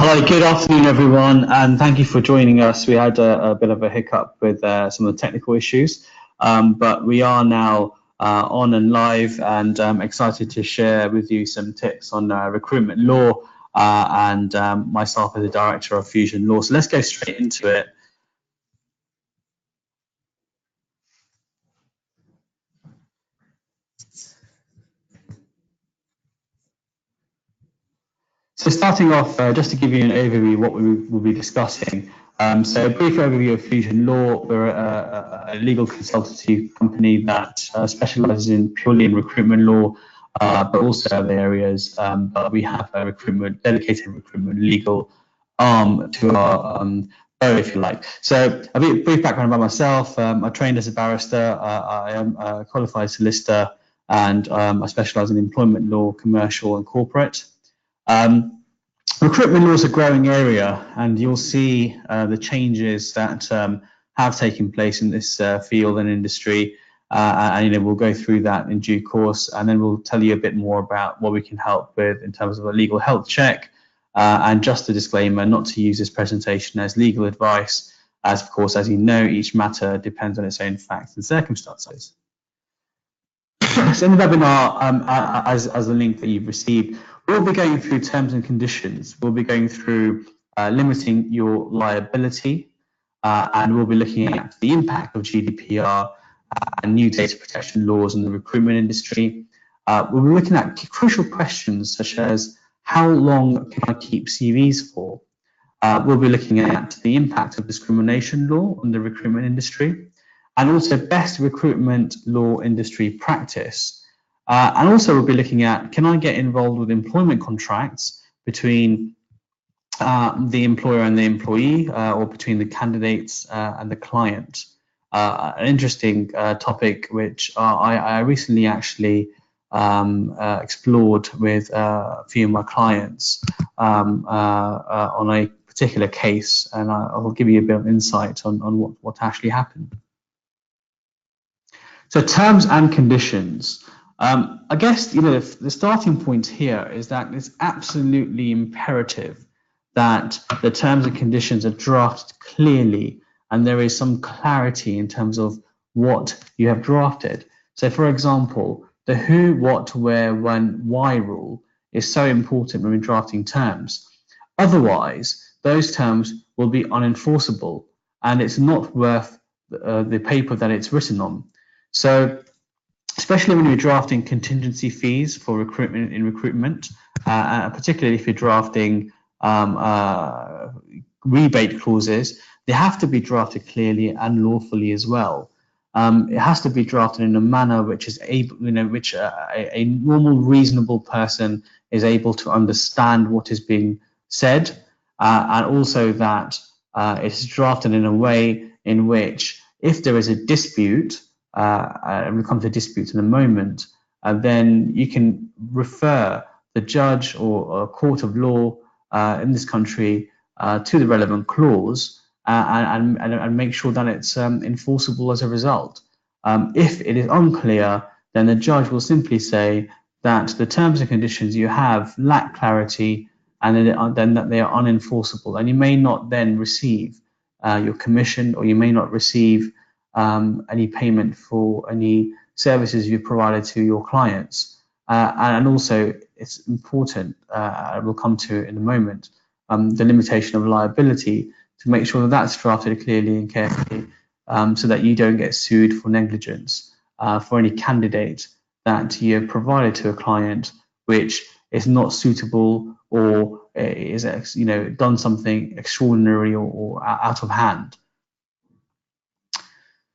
Hi, good afternoon, everyone, and thank you for joining us. We had a bit of a hiccup with some of the technical issues, but we are now on and live, and excited to share with you some tips on recruitment law and myself as the Director of Fusion Law. So let's go straight into it. So starting off, just to give you an overview of what we will be discussing. So a brief overview of Fusion Law. We're a legal consultancy company that specializes purely in recruitment law, but also other areas. But we have a dedicated recruitment legal arm to our bow, if you like. So a brief background about myself. I trained as a barrister. I am a qualified solicitor, and I specialize in employment law, commercial and corporate. Recruitment law is a growing area, and you'll see the changes that have taken place in this field and industry. And we'll go through that in due course, and then we'll tell you a bit more about what we can help with in terms of a legal health check. And just a disclaimer, not to use this presentation as legal advice, as of course, as you know, each matter depends on its own facts and circumstances. So in the webinar, as the link that you've received, we'll be going through terms and conditions. We'll be going through limiting your liability, and we'll be looking at the impact of GDPR and new data protection laws in the recruitment industry. We'll be looking at crucial questions such as how long can I keep CVs for? We'll be looking at the impact of discrimination law on the recruitment industry, and also best recruitment law industry practice. And also we'll be looking at, can I get involved with employment contracts between the employer and the employee, or between the candidates and the client? An interesting topic which I recently actually explored with a few of my clients on a particular case, and I will give you a bit of insight on what actually happened. So terms and conditions. I guess the starting point here is that it's absolutely imperative that the terms and conditions are drafted clearly and there is some clarity in terms of what you have drafted. So for example, the who, what, where, when, why rule is so important when we're drafting terms. Otherwise, those terms will be unenforceable and it's not worth the paper that it's written on. So especially when you're drafting contingency fees for recruitment, particularly if you're drafting rebate clauses, they have to be drafted clearly and lawfully as well. It has to be drafted in a manner which is able, which a normal, reasonable person is able to understand what is being said, and also that it's drafted in a way in which, if there is a dispute, and we'll come to disputes in a moment, then you can refer the judge or a court of law in this country to the relevant clause and make sure that it's enforceable as a result. If it is unclear, then the judge will simply say that the terms and conditions you have lack clarity and then that they are unenforceable, and you may not then receive your commission, or you may not receive any payment for any services you've provided to your clients. And also, it's important, we'll come to in a moment, the limitation of liability, to make sure that that's drafted clearly and carefully, so that you don't get sued for negligence for any candidate that you have provided to a client which is not suitable, or is done something extraordinary or out of hand.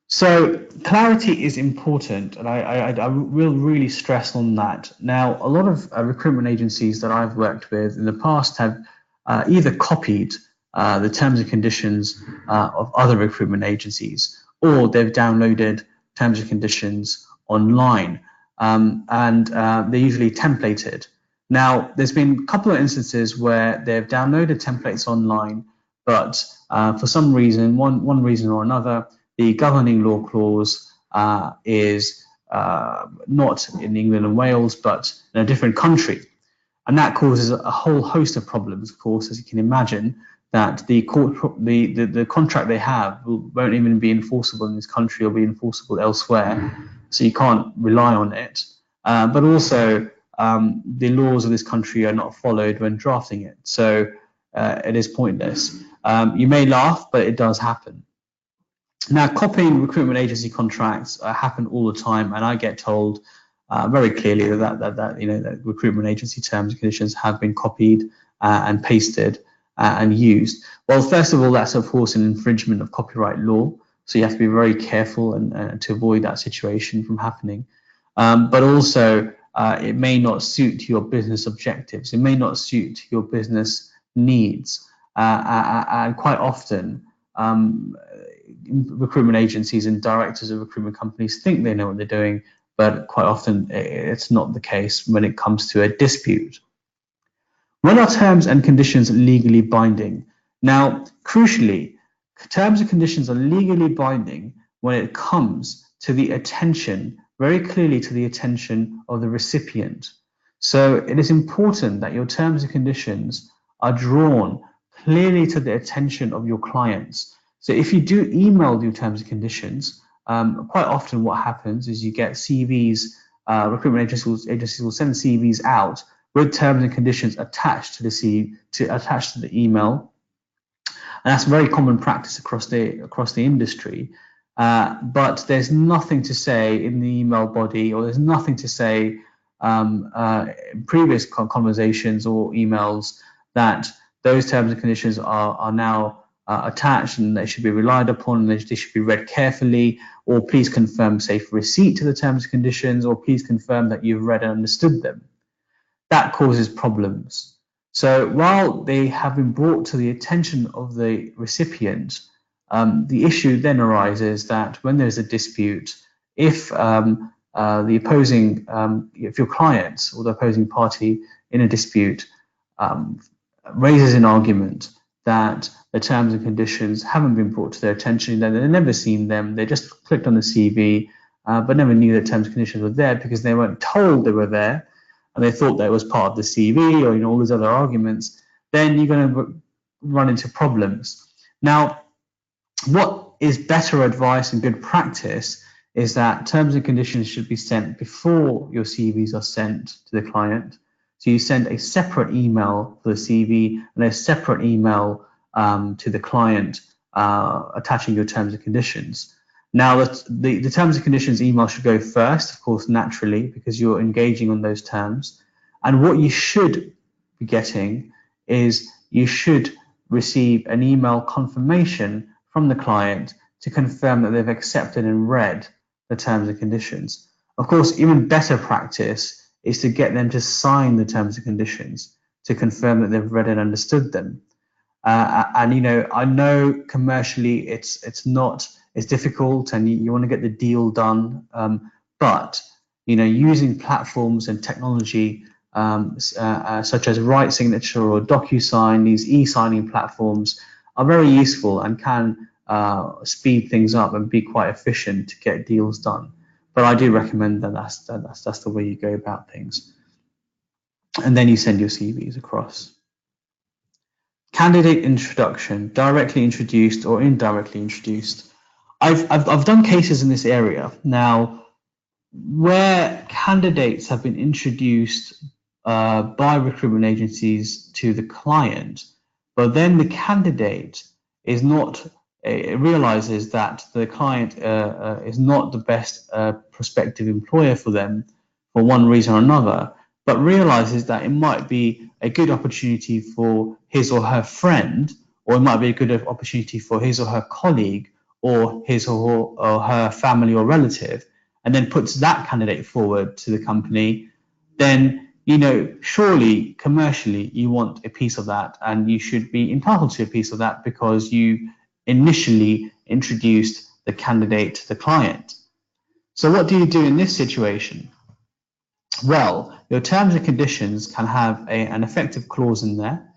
So clarity is important, and I will really stress on that. Now, a lot of recruitment agencies that I've worked with in the past have either copied the terms and conditions of other recruitment agencies, or they've downloaded terms and conditions online, and they're usually templated. Now, there's been a couple of instances where they've downloaded templates online, but for some reason, one reason or another, the governing law clause is not in England and Wales, but in a different country. And that causes a whole host of problems, of course, as you can imagine, that the contract they have won't even be enforceable in this country or be enforceable elsewhere. So you can't rely on it. But also, the laws of this country are not followed when drafting it. So it is pointless. You may laugh, but it does happen. Now, copying recruitment agency contracts happen all the time, and I get told very clearly that recruitment agency terms and conditions have been copied and pasted and used. Well, first of all, that's of course an infringement of copyright law, so you have to be very careful and to avoid that situation from happening. But also, it may not suit your business objectives. It may not suit your business needs, and quite often, recruitment agencies and directors of recruitment companies think they know what they're doing, but quite often it's not the case when it comes to a dispute. When are terms and conditions legally binding? Now, crucially, terms and conditions are legally binding when it comes to the attention, very clearly to the attention of the recipient. So it is important that your terms and conditions are drawn clearly to the attention of your clients. So if you do email your terms and conditions, quite often what happens is you get CVs, recruitment agencies will send CVs out with terms and conditions attached to the email. And that's very common practice across the industry. But there's nothing to say in the email body, or there's nothing to say in previous conversations or emails that those terms and conditions are now attached and they should be relied upon and they should be read carefully, or please confirm safe receipt to the terms and conditions, or please confirm that you've read and understood them. That causes problems. So while they have been brought to the attention of the recipient, the issue then arises that when there's a dispute, if the opposing, if your client or the opposing party in a dispute raises an argument that the terms and conditions haven't been brought to their attention, then they've never seen them, they just clicked on the CV, but never knew that terms and conditions were there because they weren't told they were there, and they thought that it was part of the CV, or all these other arguments, then you're going to run into problems. Now, what is better advice and good practice is that terms and conditions should be sent before your CVs are sent to the client. So you send a separate email for the CV and a separate email to the client attaching your terms and conditions. Now, the terms and conditions email should go first, of course, naturally, because you're engaging on those terms. And what you should be getting is you should receive an email confirmation from the client to confirm that they've accepted and read the terms and conditions. Of course, even better practice is to get them to sign the terms and conditions to confirm that they've read and understood them. And I know commercially it's difficult and you want to get the deal done, but using platforms and technology such as Write Signature or DocuSign, these e-signing platforms are very useful and can speed things up and be quite efficient to get deals done. But I do recommend that's the way you go about things. And then you send your CVs across. Candidate introduction, directly introduced or indirectly introduced. I've done cases in this area now where candidates have been introduced by recruitment agencies to the client, but then the candidate is not realizes that the client is not the best prospective employer for them for one reason or another, but realizes that it might be a good opportunity for his or her friend, or it might be a good opportunity for his or her colleague, or his or her family or relative, and then puts that candidate forward to the company, then surely commercially you want a piece of that, and you should be entitled to a piece of that because you initially introduced the candidate to the client. So what do you do in this situation? Well, your terms and conditions can have an effective clause in there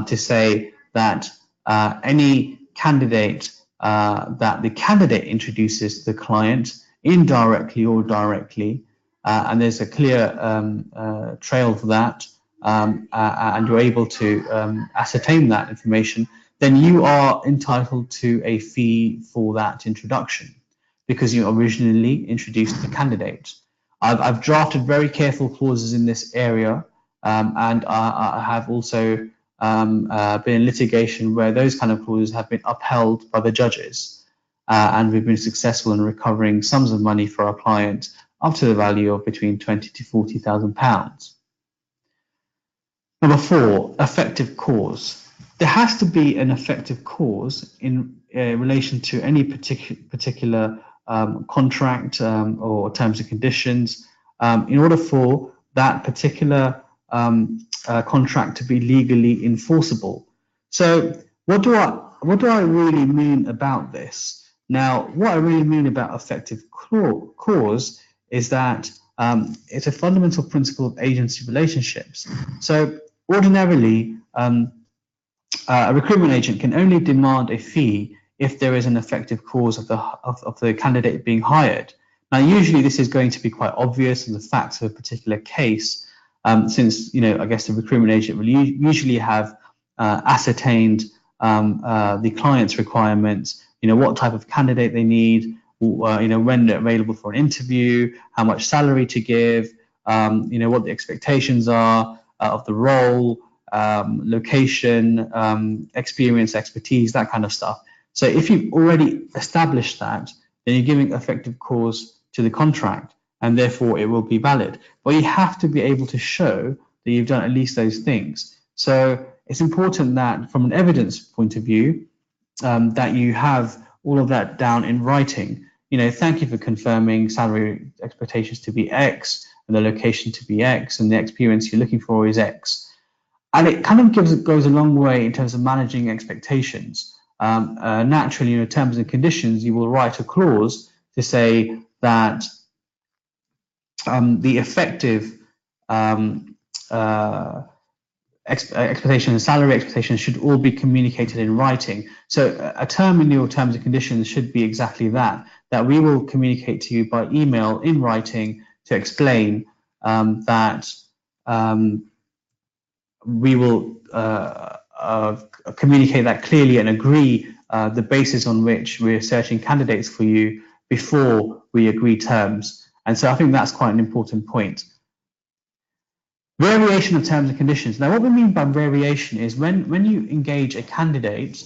to say that any candidate that the candidate introduces to the client indirectly or directly, and there's a clear trail for that, and you're able to ascertain that information, then you are entitled to a fee for that introduction because you originally introduced the candidate. I've drafted very careful clauses in this area, and I have also been in litigation where those kind of clauses have been upheld by the judges, and we've been successful in recovering sums of money for our client up to the value of between £20,000 to £40,000. Number 4, effective cause. There has to be an effective cause in relation to any particular contract or terms and conditions in order for that particular contract to be legally enforceable. So what do I really mean about this? Now, what I really mean about effective cause is that it's a fundamental principle of agency relationships. So ordinarily, a recruitment agent can only demand a fee if there is an effective cause of the candidate being hired. Now, usually this is going to be quite obvious in the facts of a particular case, since I guess the recruitment agent will usually have ascertained the client's requirements, what type of candidate they need, when they're available for an interview, how much salary to give, what the expectations are of the role, location, experience, expertise, that kind of stuff. So if you've already established that, then you're giving effective cause to the contract, and therefore it will be valid. But you have to be able to show that you've done at least those things. So it's important that from an evidence point of view, that you have all of that down in writing. Thank you for confirming salary expectations to be X and the location to be X and the experience you're looking for is X. And it kind of goes a long way in terms of managing expectations. Naturally, in terms and conditions, you will write a clause to say that the effective expectation and salary expectations should all be communicated in writing. So a term in your terms and conditions should be exactly that we will communicate to you by email in writing to explain that we will communicate that clearly and agree the basis on which we're searching candidates for you before we agree terms. And so I think that's quite an important point. Variation of terms and conditions. Now, what we mean by variation is when you engage a candidate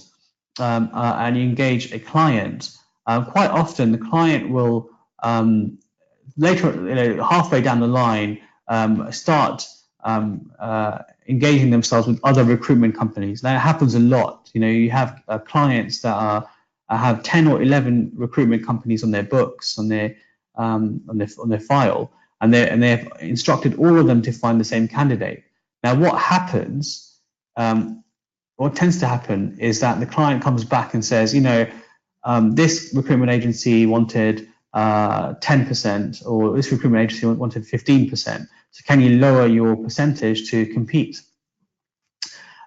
and you engage a client, quite often the client will later, halfway down the line, start engaging themselves with other recruitment companies. Now, it happens a lot. You have clients that have 10 or 11 recruitment companies on their books, on their file, and they've instructed all of them to find the same candidate. Now, what happens, what tends to happen, is that the client comes back and says, this recruitment agency wanted 10%, or this recruitment agency wanted 15%. So can you lower your percentage to compete?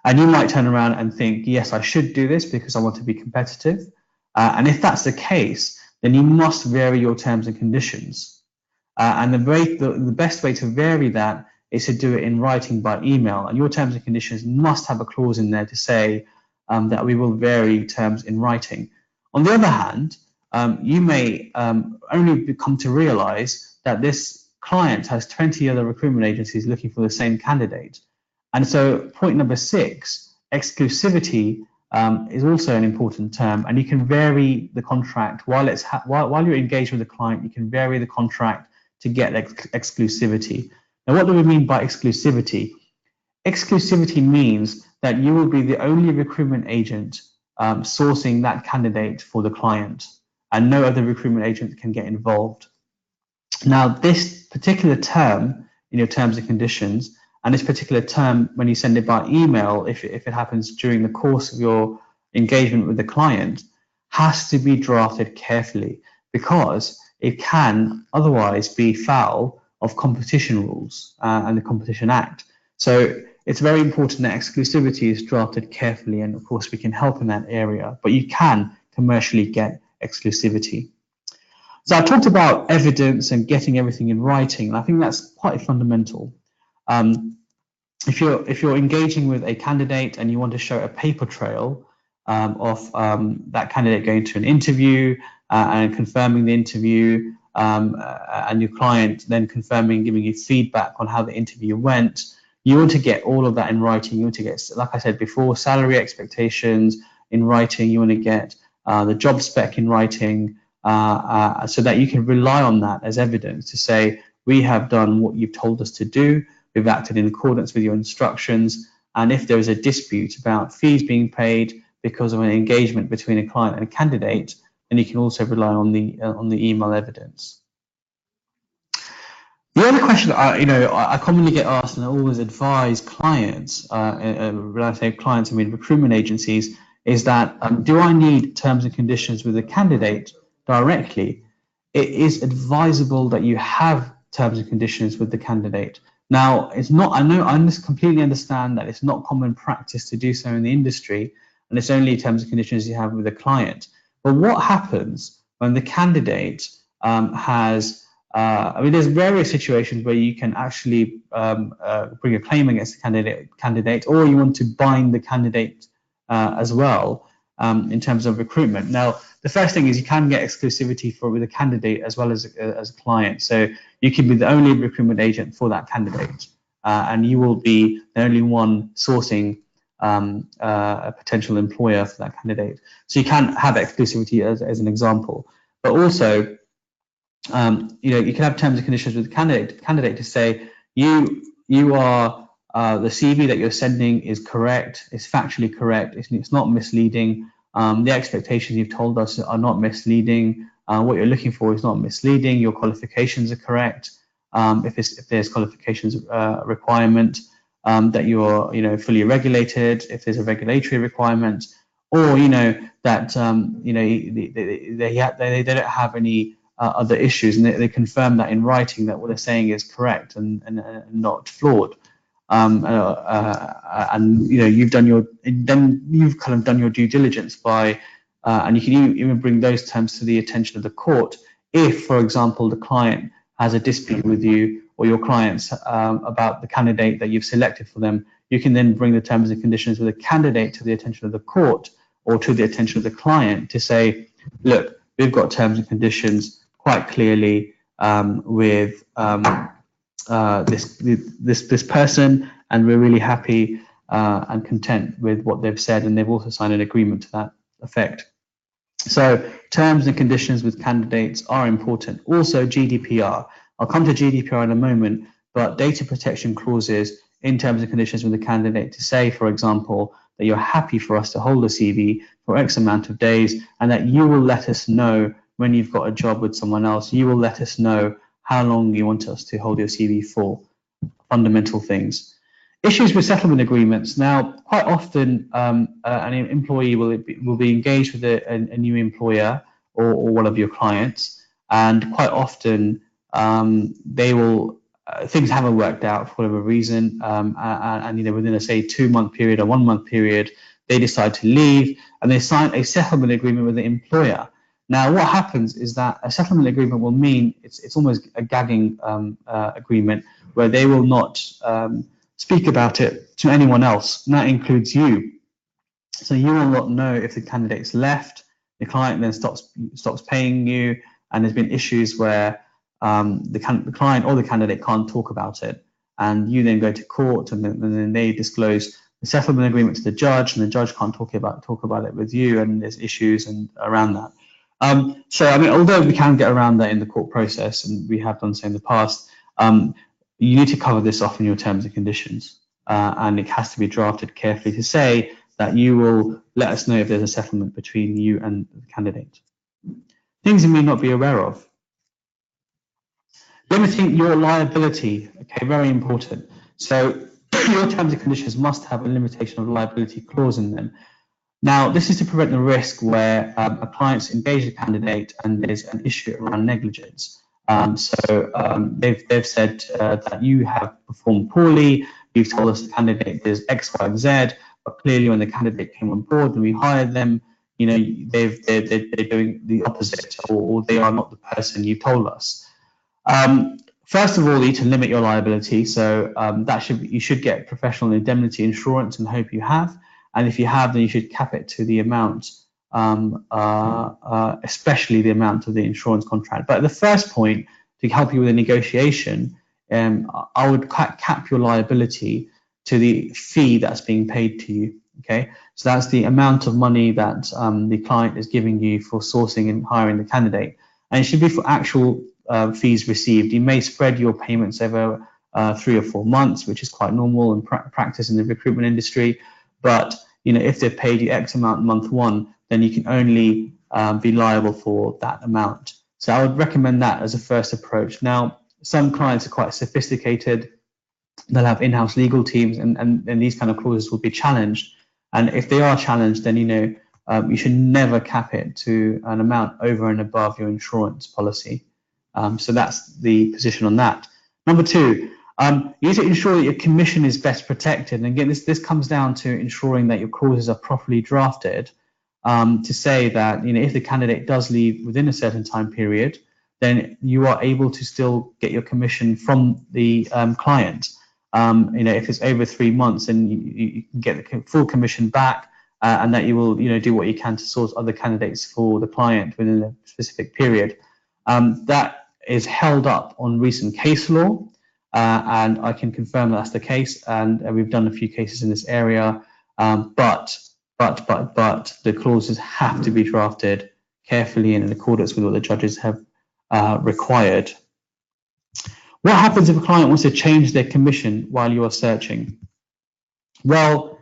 And you might turn around and think, yes, I should do this because I want to be competitive. And if that's the case, then you must vary your terms and conditions. And the best way to vary that is to do it in writing by email. And your terms and conditions must have a clause in there to say that we will vary terms in writing. On the other hand, you may only come to realize that this client has 20 other recruitment agencies looking for the same candidate. And so point number 6, exclusivity, is also an important term, and you can vary the contract while you're engaged with the client. You can vary the contract to get exclusivity. Now, what do we mean by exclusivity? Exclusivity means that you will be the only recruitment agent sourcing that candidate for the client, and no other recruitment agent can get involved. Now, this particular term in your terms and conditions, and this particular term when you send it by email, if it happens during the course of your engagement with the client, has to be drafted carefully, because it can otherwise be foul of competition rules and the Competition Act. So it's very important that exclusivity is drafted carefully, and of course we can help in that area, but you can commercially get exclusivity. So I talked about evidence and getting everything in writing, and I think that's quite fundamental. if you're engaging with a candidate and you want to show a paper trail of that candidate going to an interview and confirming the interview, and your client then confirming, giving you feedback on how the interview went, you want to get all of that in writing. You want to get, like I said before, salary expectations in writing. You want to get the job spec in writing, so that you can rely on that as evidence to say, we have done what you've told us to do. We've acted in accordance with your instructions. And if there is a dispute about fees being paid because of an engagement between a client and a candidate, then you can also rely on the email evidence. The other question I commonly get asked, and I always advise clients, when I say clients, I mean recruitment agencies, is that do I need terms and conditions with the candidate directly? It is advisable that you have terms and conditions with the candidate. Now, it's not, I completely understand that it's not common practice to do so in the industry, and it's only terms and conditions you have with the client. But what happens when the candidate has, there's various situations where you can actually bring a claim against the candidate, or you want to bind the candidate as well in terms of recruitment. Now, the first thing is you can get exclusivity with a candidate as well as a client. So you can be the only recruitment agent for that candidate, and you will be the only one sourcing a potential employer for that candidate. So you can have exclusivity as an example. But also, you can have terms and conditions with the candidate to say you are the CV that you're sending is correct, it's factually correct, it's not misleading. The expectations you've told us are not misleading. What you're looking for is not misleading. Your qualifications are correct. If there's qualifications requirement, that you're fully regulated. If there's a regulatory requirement, or that they don't have any other issues, and they confirm that in writing that what they're saying is correct and not flawed. And you've kind of done your due diligence by, and you can even bring those terms to the attention of the court if, for example, the client has a dispute with you or your clients about the candidate that you've selected for them. You can then bring the terms and conditions with the candidate to the attention of the court or to the attention of the client to say, look, we've got terms and conditions quite clearly with this person, and we're really happy and content with what they've said, and they've also signed an agreement to that effect. So terms and conditions with candidates are important. Also GDPR. I'll come to GDPR in a moment, but data protection clauses in terms and conditions with the candidate to say, for example, that you're happy for us to hold a CV for X amount of days, and that you will let us know when you've got a job with someone else. You will let us know how long you want us to hold your CV for. Fundamental things. Issues with settlement agreements. Now, quite often, an employee will be engaged with a new employer or one of your clients, and quite often they will things haven't worked out for whatever reason, and within a say 2-month period or 1-month period, they decide to leave and they sign a settlement agreement with the employer. Now, what happens is that a settlement agreement will mean it's almost a gagging agreement where they will not speak about it to anyone else, and that includes you. So you will not know if the candidate's left, the client then stops paying you, and there's been issues where the client or the candidate can't talk about it, and you then go to court, and then they disclose the settlement agreement to the judge, and the judge can't talk about it with you, and there's issues and around that. So, although we can get around that in the court process, and we have done so in the past, you need to cover this off in your terms and conditions, and it has to be drafted carefully to say that you will let us know if there's a settlement between you and the candidate. Things you may not be aware of. Limiting your liability, okay, very important. So your terms and conditions must have a limitation of liability clause in them. Now, this is to prevent the risk where a client's engaged a candidate and there's an issue around negligence. They've said that you have performed poorly. You've told us the candidate is X, Y, and Z, but clearly when the candidate came on board and we hired them, they're doing the opposite, or they are not the person you told us. First of all, you need to limit your liability. So you should get professional indemnity insurance, and hope you have. And if you have, then you should cap it to the amount, especially the amount of the insurance contract. But the first point, to help you with a negotiation, I would cap your liability to the fee that's being paid to you. Okay, so that's the amount of money that the client is giving you for sourcing and hiring the candidate, and it should be for actual fees received. You may spread your payments over 3 or 4 months, which is quite normal and practice in the recruitment industry. But if they've paid you X amount month one, then you can only be liable for that amount. So I would recommend that as a first approach. Now, some clients are quite sophisticated. They'll have in-house legal teams, and these kind of clauses will be challenged. And if they are challenged, then you should never cap it to an amount over and above your insurance policy. So that's the position on that. Number two, you need to ensure that your commission is best protected. And again, this comes down to ensuring that your clauses are properly drafted, to say that if the candidate does leave within a certain time period, then you are able to still get your commission from the client. If it's over 3 months, then you can get the full commission back, and that you will do what you can to source other candidates for the client within a specific period. That is held up on recent case law, and I can confirm that's the case, and we've done a few cases in this area, but the clauses have to be drafted carefully and in accordance with what the judges have required. What happens if a client wants to change their commission while you are searching? Well,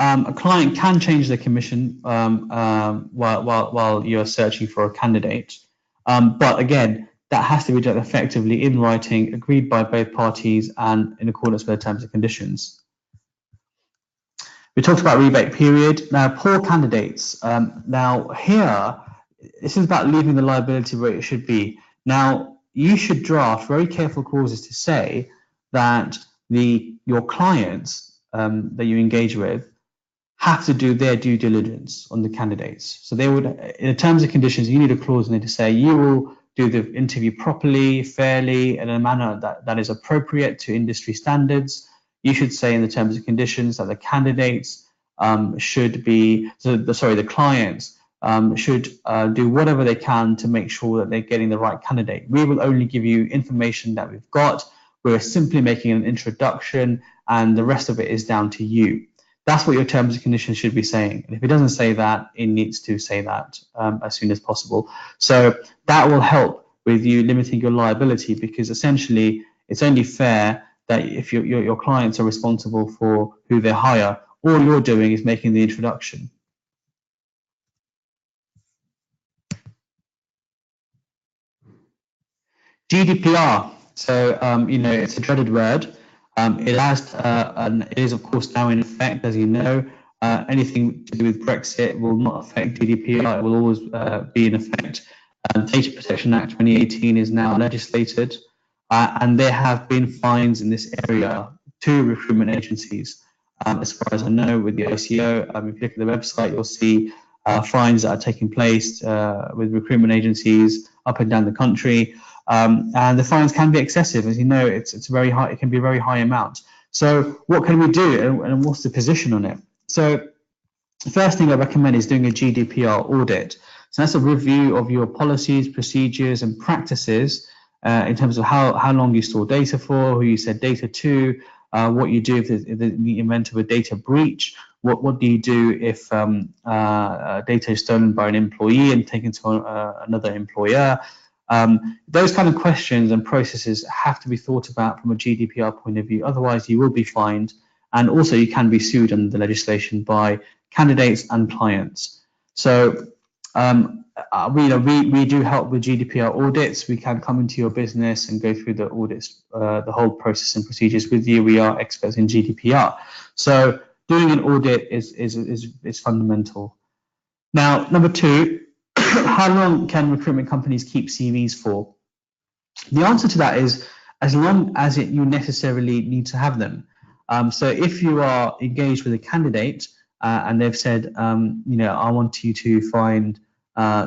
a client can change their commission while you are searching for a candidate, but again, that has to be done effectively in writing, agreed by both parties, and in accordance with the terms and conditions. We talked about rebate period. Now, poor candidates. Now here, this is about leaving the liability where it should be. Now, you should draft very careful clauses to say that your clients that you engage with have to do their due diligence on the candidates. So they would, in the terms and conditions, you need a clause in there to say you will do the interview properly, fairly, in a manner that is appropriate to industry standards. You should say in the terms and conditions that the candidates the clients should do whatever they can to make sure that they're getting the right candidate. We will only give you information that we've got. We're simply making an introduction, and the rest of it is down to you. That's what your terms and conditions should be saying. And if it doesn't say that, it needs to say that as soon as possible. So that will help with you limiting your liability, because essentially it's only fair that if your clients are responsible for who they hire, all you're doing is making the introduction. GDPR. So it's a dreaded word. It is of course now in effect, as you know. Anything to do with Brexit will not affect GDPR. It will always be in effect. Data Protection Act 2018 is now legislated, and there have been fines in this area to recruitment agencies. As far as I know, with the ICO, if you look at the website, you'll see fines that are taking place with recruitment agencies up and down the country. And the fines can be excessive, as you know. It's very high. It can be a very high amount. So what can we do, and what's the position on it? So the first thing I recommend is doing a GDPR audit. So that's a review of your policies, procedures, and practices in terms of how long you store data for, who you send data to, what you do if in the event of a data breach. What do you do if data is stolen by an employee and taken to another employer? Those kind of questions and processes have to be thought about from a GDPR point of view. Otherwise, you will be fined, and also you can be sued under the legislation by candidates and clients. So we do help with GDPR audits. We can come into your business and go through the audits, the whole process and procedures with you. We are experts in GDPR. So doing an audit is fundamental. Now, number two, how long can recruitment companies keep CVs for? The answer to that is as long as you necessarily need to have them. So if you are engaged with a candidate and they've said, I want you to find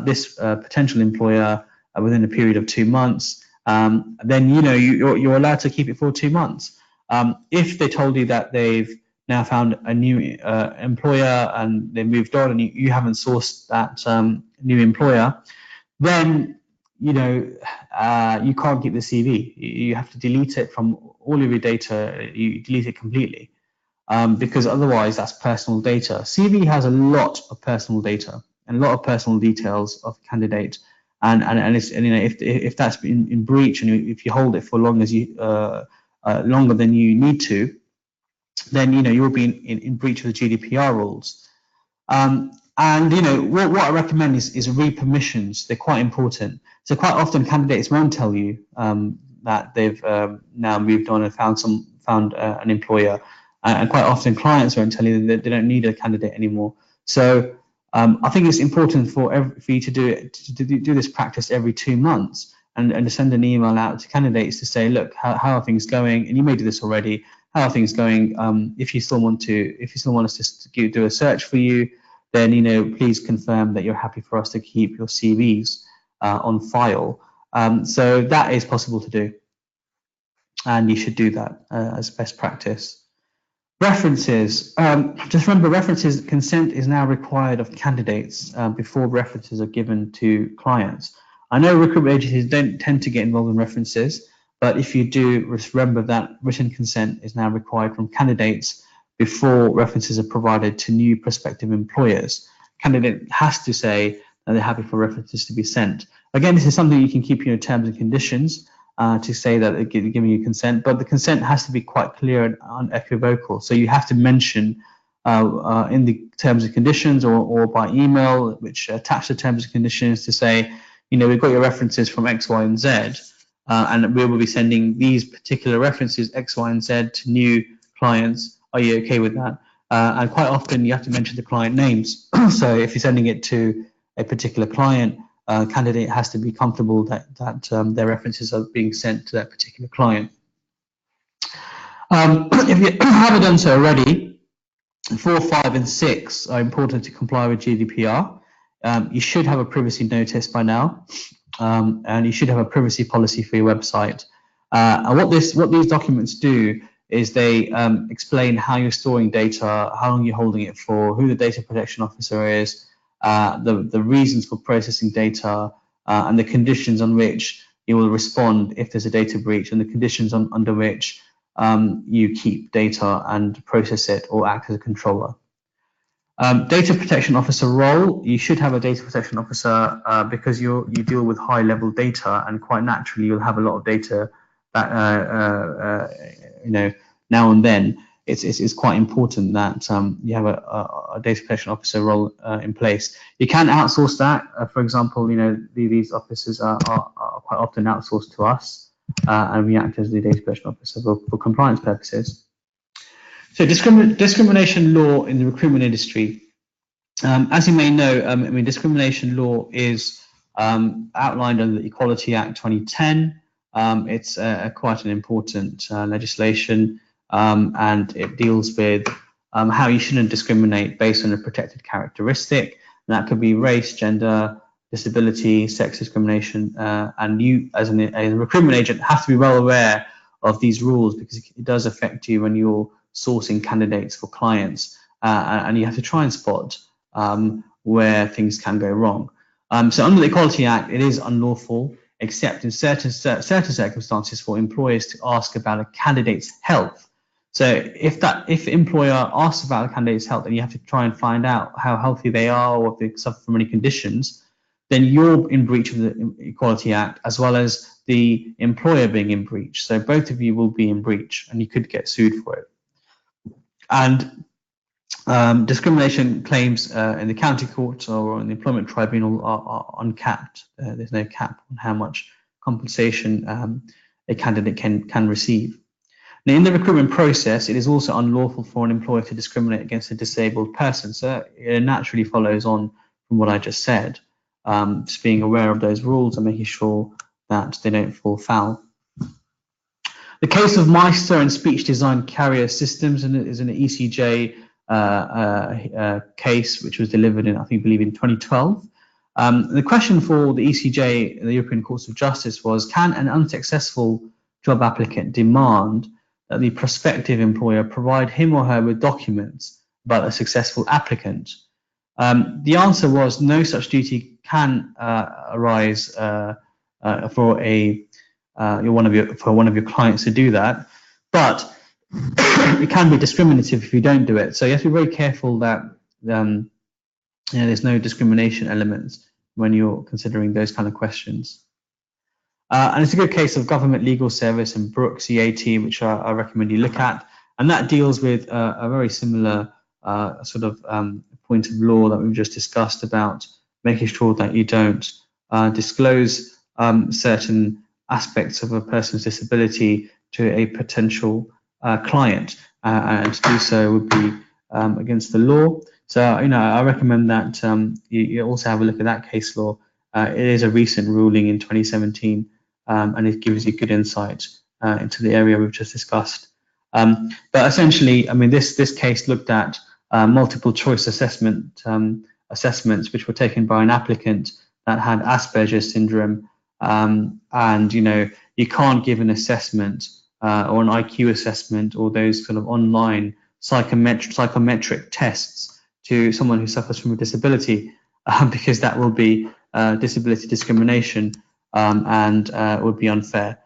this potential employer within a period of 2 months, then you're allowed to keep it for 2 months. If they told you that they've now found a new employer and they moved on and you haven't sourced that new employer, then you can't keep the CV. You have to delete it from all of your data. You delete it completely, because otherwise that's personal data. CV has a lot of personal data and a lot of personal details of candidate, and if that's in breach, and if you hold it for long as you longer than you need to, then you'll be in breach of the GDPR rules. And what I recommend is re-permissions. They're quite important. So quite often candidates won't tell you that they've now moved on and found an employer, and quite often clients won't tell you that they don't need a candidate anymore. So I think it's important for you to do this practice every 2 months, and to send an email out to candidates to say, look, how are things going? And you may do this already. How are things going? If you still want us to do a search for you, then please confirm that you're happy for us to keep your CVs on file. So that is possible to do, and you should do that as best practice. References. Just remember, references consent is now required of candidates before references are given to clients. I know recruitment agencies don't tend to get involved in references, but if you do, remember that written consent is now required from candidates before references are provided to new prospective employers. Candidate has to say that they're happy for references to be sent. Again, this is something you can keep in your terms and conditions to say that they're giving you consent, but the consent has to be quite clear and unequivocal. So you have to mention in the terms and conditions or by email, which attach the terms and conditions, to say, we've got your references from X, Y, and Z, and we will be sending these particular references X, Y, and Z to new clients. Are you okay with that? And quite often you have to mention the client names. So if you're sending it to a particular client, candidate has to be comfortable that their references are being sent to that particular client. If you haven't done so already, 4, 5, and 6 are important to comply with GDPR. You should have a privacy notice by now, and you should have a privacy policy for your website. And what these documents do is they explain how you're storing data, how long you're holding it for, who the data protection officer is, the reasons for processing data, and the conditions on which you will respond if there's a data breach, and the conditions under which you keep data and process it or act as a controller. Data protection officer role. You should have a data protection officer because you deal with high level data, and quite naturally you'll have a lot of data that now and then. It's quite important that you have a data protection officer role in place. You can outsource that. For example, these officers are quite often outsourced to us, and we act as the data protection officer for compliance purposes. So discrimination law in the recruitment industry. As you may know, discrimination law is outlined under the Equality Act 2010. It's quite an important legislation, and it deals with how you shouldn't discriminate based on a protected characteristic. And that could be race, gender, disability, sex discrimination, and you as a recruitment agent have to be well aware of these rules, because it does affect you when you're sourcing candidates for clients, and you have to try and spot where things can go wrong. So under the Equality Act, it is unlawful, except in certain circumstances, for employers to ask about a candidate's health. So if employer asks about a candidate's health, and you have to try and find out how healthy they are, or if they suffer from any conditions, then you're in breach of the Equality Act, as well as the employer being in breach. So both of you will be in breach, and you could get sued for it. And discrimination claims in the county court or in the employment tribunal are uncapped. There's no cap on how much compensation a candidate can receive. Now, in the recruitment process, it is also unlawful for an employer to discriminate against a disabled person. So it naturally follows on from what I just said, just being aware of those rules and making sure that they don't fall foul. The case of Meister and Speech Design Carrier Systems is an ECJ case which was delivered in, I believe in 2012. The question for the ECJ, the European Courts of Justice, was, can an unsuccessful job applicant demand that the prospective employer provide him or her with documents about a successful applicant? The answer was no such duty can arise for one of your clients to do that, but it can be discriminative if you don't do it. So you have to be very careful that there's no discrimination elements when you're considering those kind of questions. And it's a good case of Government Legal Service and Brooks EAT, which I recommend you look at. And that deals with a very similar sort of point of law that we've just discussed about making sure that you don't disclose certain aspects of a person's disability to a potential client, and to do so would be against the law. So, I recommend that you also have a look at that case law. It is a recent ruling in 2017, and it gives you good insight into the area we've just discussed. But essentially, I mean, this case looked at multiple choice assessments which were taken by an applicant that had Asperger's syndrome, and you can't give an assessment or an IQ assessment or those sort of online psychometric tests to someone who suffers from a disability, because that will be disability discrimination, and would be unfair.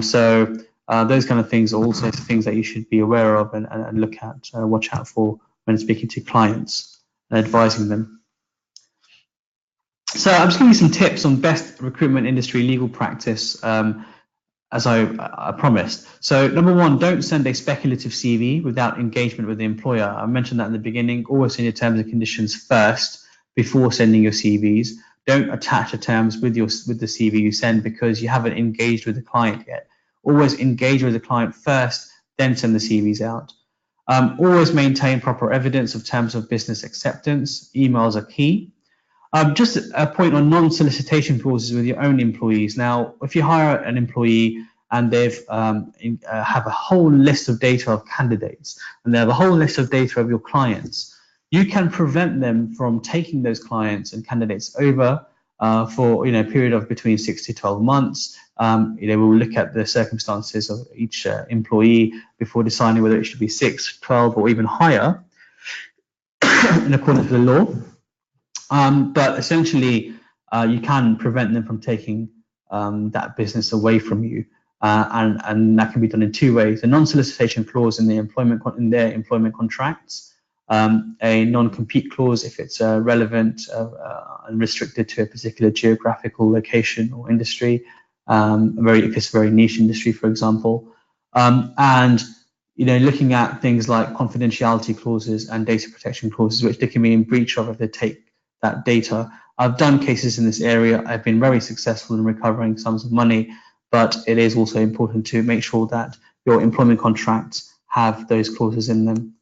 So those kind of things are also things that you should be aware of and look at, watch out for when speaking to clients and advising them. So I'm just giving you some tips on best recruitment industry legal practice, as I promised. So number one, don't send a speculative CV without engagement with the employer. I mentioned that in the beginning. Always send your terms and conditions first before sending your CVs. Don't attach the terms with the CV you send because you haven't engaged with the client yet. Always engage with the client first, then send the CVs out. Always maintain proper evidence of terms of business acceptance. Emails are key. Just a point on non-solicitation clauses with your own employees. Now, if you hire an employee and they've have a whole list of data of candidates and they have a whole list of data of your clients, you can prevent them from taking those clients and candidates over for a period of between 6 to 12 months. We'll look at the circumstances of each employee before deciding whether it should be 6, 12, or even higher in accordance with the law. But essentially, you can prevent them from taking that business away from you, and that can be done in two ways: a non-solicitation clause in their employment contracts, a non-compete clause if it's relevant and restricted to a particular geographical location or industry, if it's a very niche industry, for example, and looking at things like confidentiality clauses and data protection clauses, which they can be in breach of if they take that data. I've done cases in this area. I've been very successful in recovering sums of money, but it is also important to make sure that your employment contracts have those clauses in them.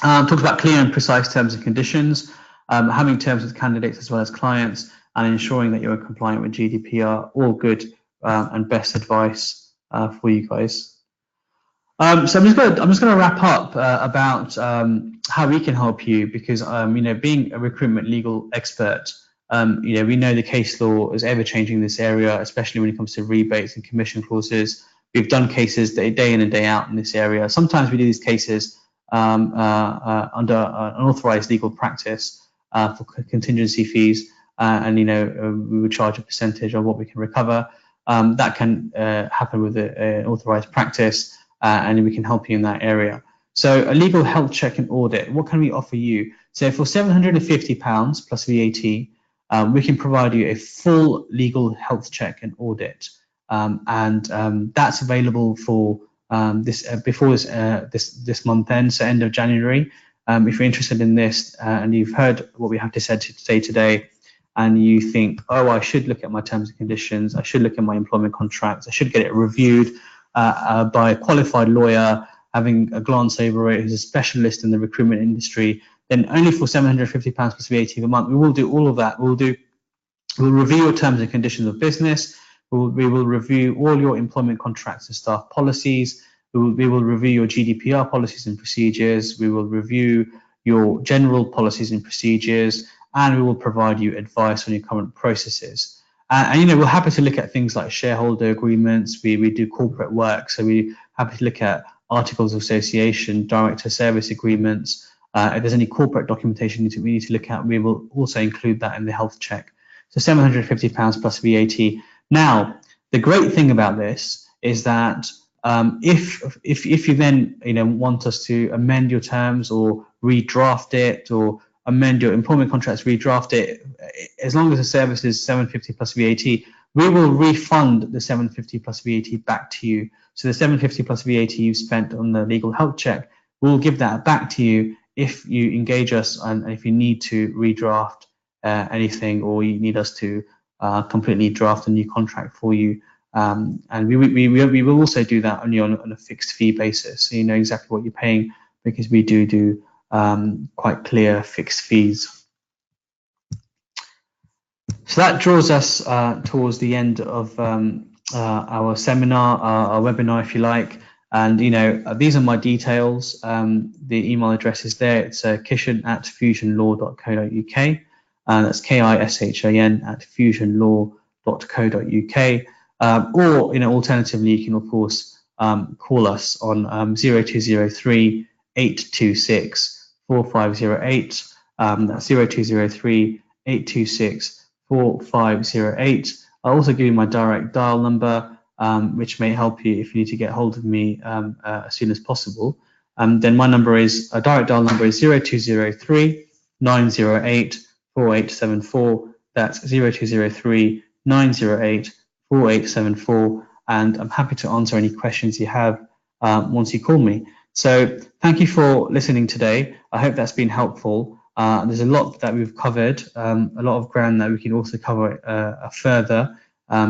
Talk about clear and precise terms and conditions, having terms with candidates as well as clients, and ensuring that you're compliant with GDPR. All good and best advice for you guys. So I'm just going to wrap up about how we can help you, because being a recruitment legal expert, we know the case law is ever changing in this area, especially when it comes to rebates and commission clauses. We've done cases day in and day out in this area. Sometimes we do these cases under an authorized legal practice for contingency fees, and we would charge a percentage of what we can recover. That can happen with an authorized practice. And we can help you in that area. So a legal health check and audit, what can we offer you? So for £750 plus VAT, we can provide you a full legal health check and audit. And that's available for before this month end, so end of January. If you're interested in this and you've heard what we have to say today, and you think, oh, I should look at my terms and conditions, I should look at my employment contracts, I should get it reviewed by a qualified lawyer, having a glance over it, who's a specialist in the recruitment industry, then only for £750 plus VAT a month, we will do all of that. We'll review your terms and conditions of business. We will review all your employment contracts and staff policies. We will review your GDPR policies and procedures. We will review your general policies and procedures, and we will provide you advice on your current processes. And we're happy to look at things like shareholder agreements. We do corporate work, so we're happy to look at articles of association, director service agreements. If there's any corporate documentation we need to look at, we will also include that in the health check. So £750 plus VAT. Now, the great thing about this is that if you then want us to amend your terms or redraft it or amend your employment contracts, redraft it, as long as the service is £750 plus VAT, we will refund the £750 plus VAT back to you. So the £750 plus VAT you've spent on the legal health check, we'll give that back to you if you engage us and if you need to redraft anything, or you need us to completely draft a new contract for you. And we will also do that only on a fixed fee basis, so you know exactly what you're paying, because we do quite clear fixed fees. So that draws us towards the end of our seminar, our webinar, if you like. And these are my details. The email address is there. It's kishan@fusionlaw.co.uk. That's KISHAN@fusionlaw.co.uk. Or alternatively, you can of course call us on 0203 826 4508. That's 0203 826 4508. I'll also give you my direct dial number, which may help you if you need to get hold of me as soon as possible. Then my direct dial number is 0203 908 4874. That's 0203 908 4874. And I'm happy to answer any questions you have once you call me. So thank you for listening today. I hope that's been helpful. There's a lot that we've covered, a lot of ground that we can also cover further.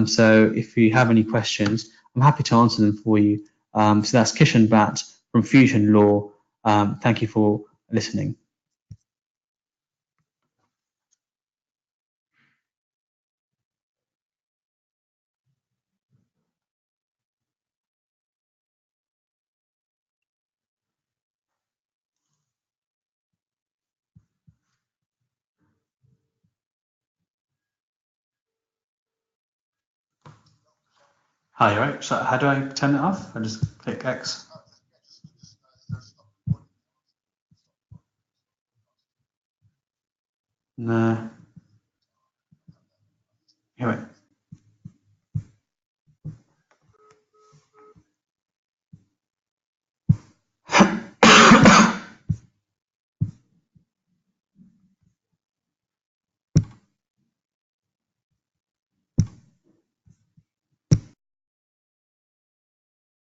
So if you have any questions, I'm happy to answer them for you. So that's Kishan Bhatt from Fusion Law. Thank you for listening. Hi, right. So how do I turn it off? I just click X. No. Here, wait.